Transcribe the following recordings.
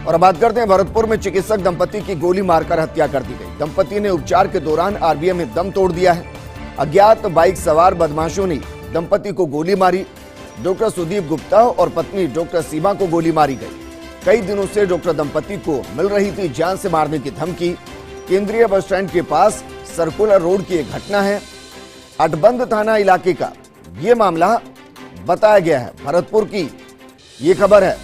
और बात करते हैं भरतपुर में चिकित्सक दंपति की गोली मारकर हत्या कर दी गई। दंपति ने उपचार के दौरान आरबीआई में दम तोड़ दिया है। अज्ञात बाइक सवार बदमाशों ने दंपति को गोली मारी। डॉक्टर सुदीप गुप्ता और पत्नी डॉक्टर सीमा को गोली मारी गई। कई दिनों से डॉक्टर दंपति को मिल रही थी जान से मारने की धमकी। केंद्रीय बस स्टैंड के पास सर्कुलर रोड की एक घटना है। अटबंद थाना इलाके का ये मामला बताया गया है। भरतपुर की ये खबर है।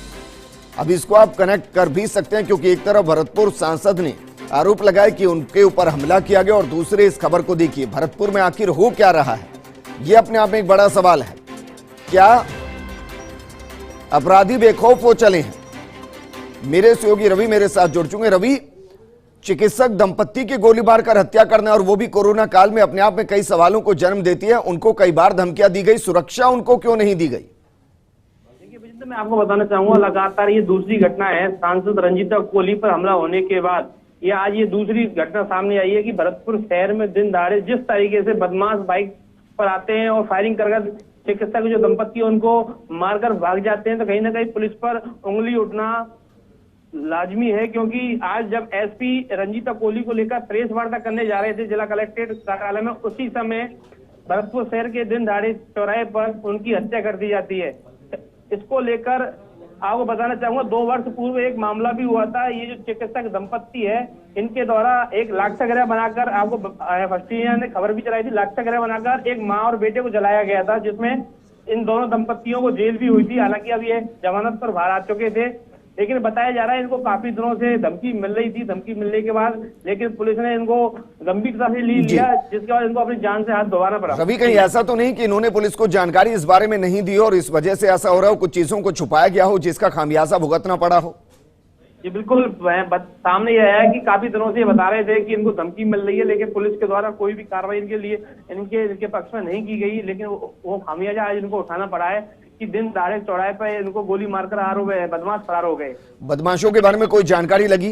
अब इसको आप कनेक्ट कर भी सकते हैं, क्योंकि एक तरफ भरतपुर सांसद ने आरोप लगाया कि उनके ऊपर हमला किया गया, और दूसरे इस खबर को देखिए, भरतपुर में आखिर हो क्या रहा है, यह अपने आप में एक बड़ा सवाल है। क्या अपराधी बेखौफ हो चले हैं? मेरे सहयोगी रवि मेरे साथ जुड़ चुके हैं। रवि, चिकित्सक दंपति की गोली मारकर हत्या करना, और वो भी कोरोना काल में, अपने आप में कई सवालों को जन्म देती है। उनको कई बार धमकियां दी गई, सुरक्षा उनको क्यों नहीं दी गई? देखिए, मैं आपको बताना चाहूंगा, लगातार ये दूसरी घटना है। सांसद रंजीता कोहली पर हमला होने के बाद ये आज ये दूसरी घटना सामने आई है कि भरतपुर शहर में दिन दहाड़े जिस तरीके से बदमाश बाइक पर आते हैं और फायरिंग कर चिकित्सक जो दंपति है उनको मारकर भाग जाते हैं, तो कहीं ना कहीं पुलिस पर उंगली उठना लाजमी है। क्योंकि आज जब एसपी रंजीता कोहली को लेकर प्रेस वार्ता करने जा रहे थे जिला कलेक्ट्रेट कार्यालय में, उसी समय भरतपुर शहर के दिन दहाड़े चौराहे पर उनकी हत्या कर दी जाती है। इसको लेकर आपको बताना चाहूंगा, 2 वर्ष पूर्व एक मामला भी हुआ था। ये जो चिकित्सक दंपति है, इनके द्वारा एक लाक्षागृह बनाकर, आपको फर्स्ट इंडिया ने खबर भी चलाई थी, लाक्षागृह बनाकर एक माँ और बेटे को जलाया गया था, जिसमें इन दोनों दंपतियों को जेल भी हुई थी। हालांकि अब ये जमानत पर बाहर आ चुके थे, लेकिन बताया जा रहा है इनको काफी दिनों से धमकी मिल रही थी। धमकी मिलने के बाद लेकिन पुलिस ने इनको गंभीरता से लिया, जिसके बाद इनको अपनी जान से हाथ धोना पड़ा। रवि, कहीं ऐसा तो नहीं कि इन्होंने पुलिस को जानकारी इस बारे में नहीं दी और इस वजह से ऐसा हो रहा हो, कुछ चीजों को छुपाया गया हो जिसका खामियाजा भुगतना पड़ा हो? ये बिल्कुल सामने यह है कि काफी दिनों से ये बता रहे थे कि इनको धमकी मिल रही है, लेकिन पुलिस के द्वारा कोई भी कार्रवाई इनके लिए इनके पक्ष में नहीं की गई। लेकिन वो खामियाजा आज इनको उठाना पड़ा है कि दिन दहाड़े चौराहे पर इनको गोली मारकर बदमाश फरार हो गए। बदमाशों के बारे में कोई जानकारी लगी?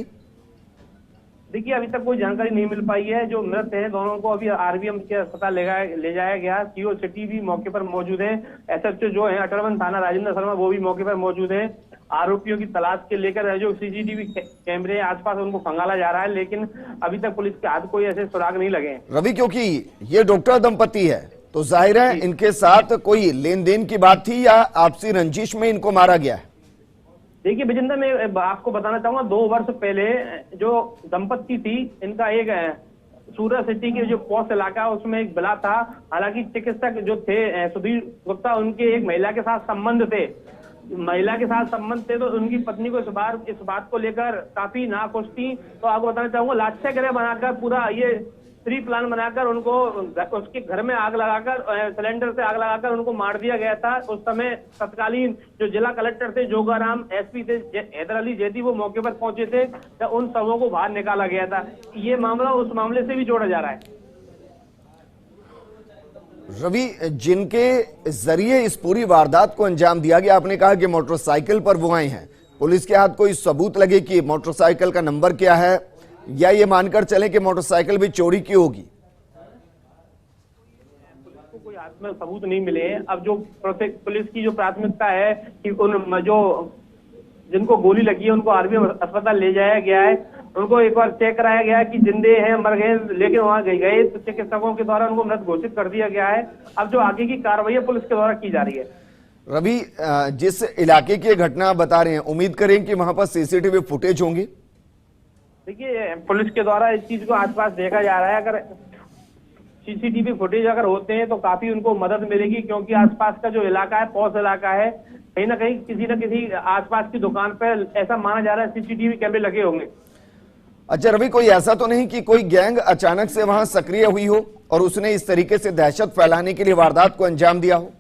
देखिए, अभी तक कोई जानकारी नहीं मिल पाई है। जो मृत है दोनों को अभी आरबीएम के अस्पताल ले जाया गया। सीओ सिटी भी मौके पर मौजूद है। एसएचओ जो है अटलवन थाना राजेंद्र शर्मा, वो भी मौके पर मौजूद है। आरोपियों की तलाश के लेकर जो सीसीटीवी कैमरे आसपास उनको खंगाला जा रहा है, लेकिन अभी तक पुलिस के हाथ कोई ऐसे सुराग नहीं लगे। रवि, क्योंकि ये डॉक्टर दंपति है तो जाहिर है इनके साथ कोई लेन देन की बात थी या आपसी रंजिश में इनको मारा गया है? देखिए विजेंद्र, मैं आपको बताना चाहूंगा, 2 वर्ष पहले जो दंपत्ति थी, इनका एक सूरत सिटी के जो पॉश इलाका उसमें एक बिला था। हालांकि चिकित्सक जो थे सुदीप गुप्ता, उनके एक महिला के साथ संबंध थे। तो उनकी पत्नी को इस बात को लेकर काफी नाखुश थी। तो आपको बताना चाहूंगा, लाक्षागृह बनाकर पूरा ये प्री प्लान बनाकर उनको उसके घर में आग लगाकर, सिलेंडर से आग लगाकर उनको मार दिया गया था। उस समय तत्कालीन जो जिला कलेक्टर थे जोगाराम, एसपी थे हैदर अली जैदी, वो मौके पर पहुंचे थे, तो उन सबों को बाहर निकाला गया था। ये मामला उस मामले से भी जोड़ा जा रहा है। रवि, जिनके जरिए इस पूरी वारदात को अंजाम दिया गया, आपने कहा कि मोटरसाइकिल पर वो आए हैं, पुलिस के हाथ कोई सबूत लगे कि मोटरसाइकिल का नंबर क्या है, या ये मानकर चलें कि मोटरसाइकिल भी चोरी की होगी? कोई हाथ में सबूत नहीं मिले हैं। अब जो पुलिस की जो प्राथमिकता है कि उन जो जिनको गोली लगी है उनको आरबीएम अस्पताल ले जाया गया है। उनको एक बार चेक कराया गया है कि जिंदे हैं मर गए, लेकिन वहां गए तो चिकित्सकों के द्वारा उनको मृत घोषित कर दिया गया है। अब जो आगे की कार्रवाई पुलिस के द्वारा की जा रही है। रवि, जिस इलाके की घटना बता रहे हैं, उम्मीद करें कि वहां पर सीसीटीवी फुटेज होंगी? देखिए, पुलिस के द्वारा इस चीज को आसपास देखा जा रहा है। अगर सीसीटीवी फुटेज अगर होते हैं तो काफी उनको मदद मिलेगी, क्योंकि आसपास का जो इलाका है पॉश इलाका है। कहीं ना कहीं किसी न किसी आसपास की दुकान पर ऐसा माना जा रहा है सीसीटीवी कैमरे लगे होंगे। अच्छा रवि, कोई ऐसा तो नहीं कि कोई गैंग अचानक से वहां सक्रिय हुई हो और उसने इस तरीके से दहशत फैलाने के लिए वारदात को अंजाम दिया हो?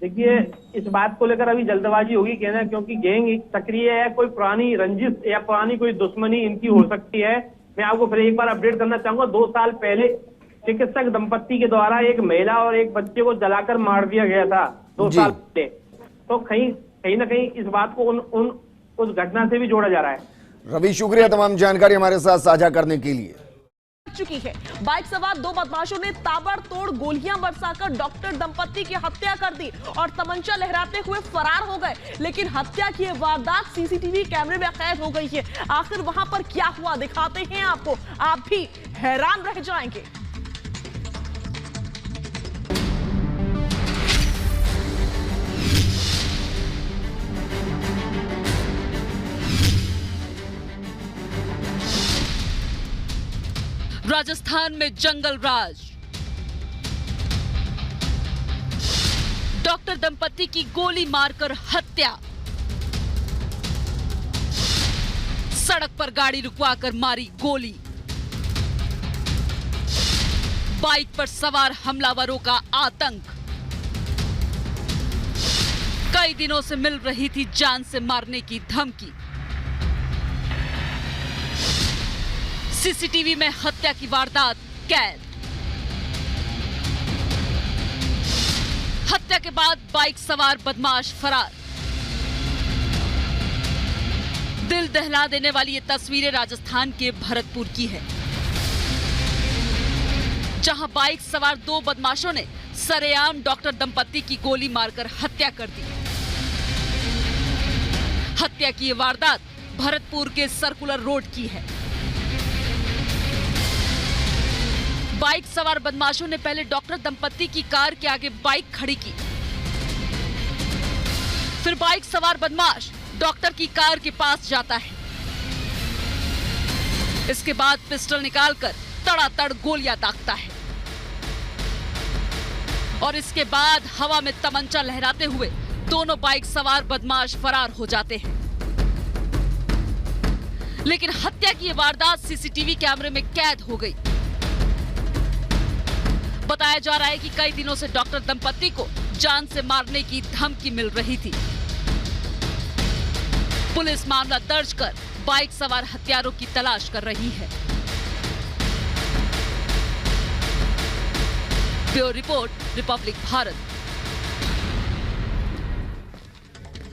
देखिए, इस बात को लेकर अभी जल्दबाजी होगी कहना, क्योंकि गैंग सक्रिय है। कोई पुरानी रंजिश या पुरानी कोई दुश्मनी इनकी हो सकती है। मैं आपको फिर एक बार अपडेट करना चाहूंगा, 2 साल पहले चिकित्सक दंपति के द्वारा एक महिला और एक बच्चे को जलाकर मार दिया गया था 2 साल पहले। तो कहीं ना कहीं इस बात को उस घटना से भी जोड़ा जा रहा है। रवि, शुक्रिया तमाम जानकारी हमारे साथ साझा करने के लिए। चुकी है। बाइक सवार दो बदमाशों ने ताबड़तोड़ गोलियां बरसाकर डॉक्टर दंपति की हत्या कर दी और तमंचा लहराते हुए फरार हो गए। लेकिन हत्या की वारदात सीसीटीवी कैमरे में कैद हो गई है। आखिर वहां पर क्या हुआ दिखाते हैं आपको, आप भी हैरान रह जाएंगे। राजस्थान में जंगल राज, डॉक्टर दंपति की गोली मारकर हत्या, सड़क पर गाड़ी रुकवाकर मारी गोली, बाइक पर सवार हमलावरों का आतंक, कई दिनों से मिल रही थी जान से मारने की धमकी, सीसीटीवी में हत्या की वारदात कैद, हत्या के बाद बाइक सवार बदमाश फरार। दिल दहला देने वाली ये तस्वीरें राजस्थान के भरतपुर की है, जहां बाइक सवार दो बदमाशों ने सरेआम डॉक्टर दंपति की गोली मारकर हत्या कर दी। हत्या की ये वारदात भरतपुर के सर्कुलर रोड की है। बाइक सवार बदमाशों ने पहले डॉक्टर दंपति की कार के आगे बाइक खड़ी की, फिर बाइक सवार बदमाश डॉक्टर की कार के पास जाता है। इसके बाद पिस्टल निकालकर तड़ातड़ गोलियां दागता है और इसके बाद हवा में तमंचा लहराते हुए दोनों बाइक सवार बदमाश फरार हो जाते हैं। लेकिन हत्या की यह वारदात सीसीटीवी कैमरे में कैद हो गई। बताया जा रहा है कि कई दिनों से डॉक्टर दंपति को जान से मारने की धमकी मिल रही थी। पुलिस मामला दर्ज कर बाइक सवार हत्यारों की तलाश कर रही है। Bureau report, Republic Bharat.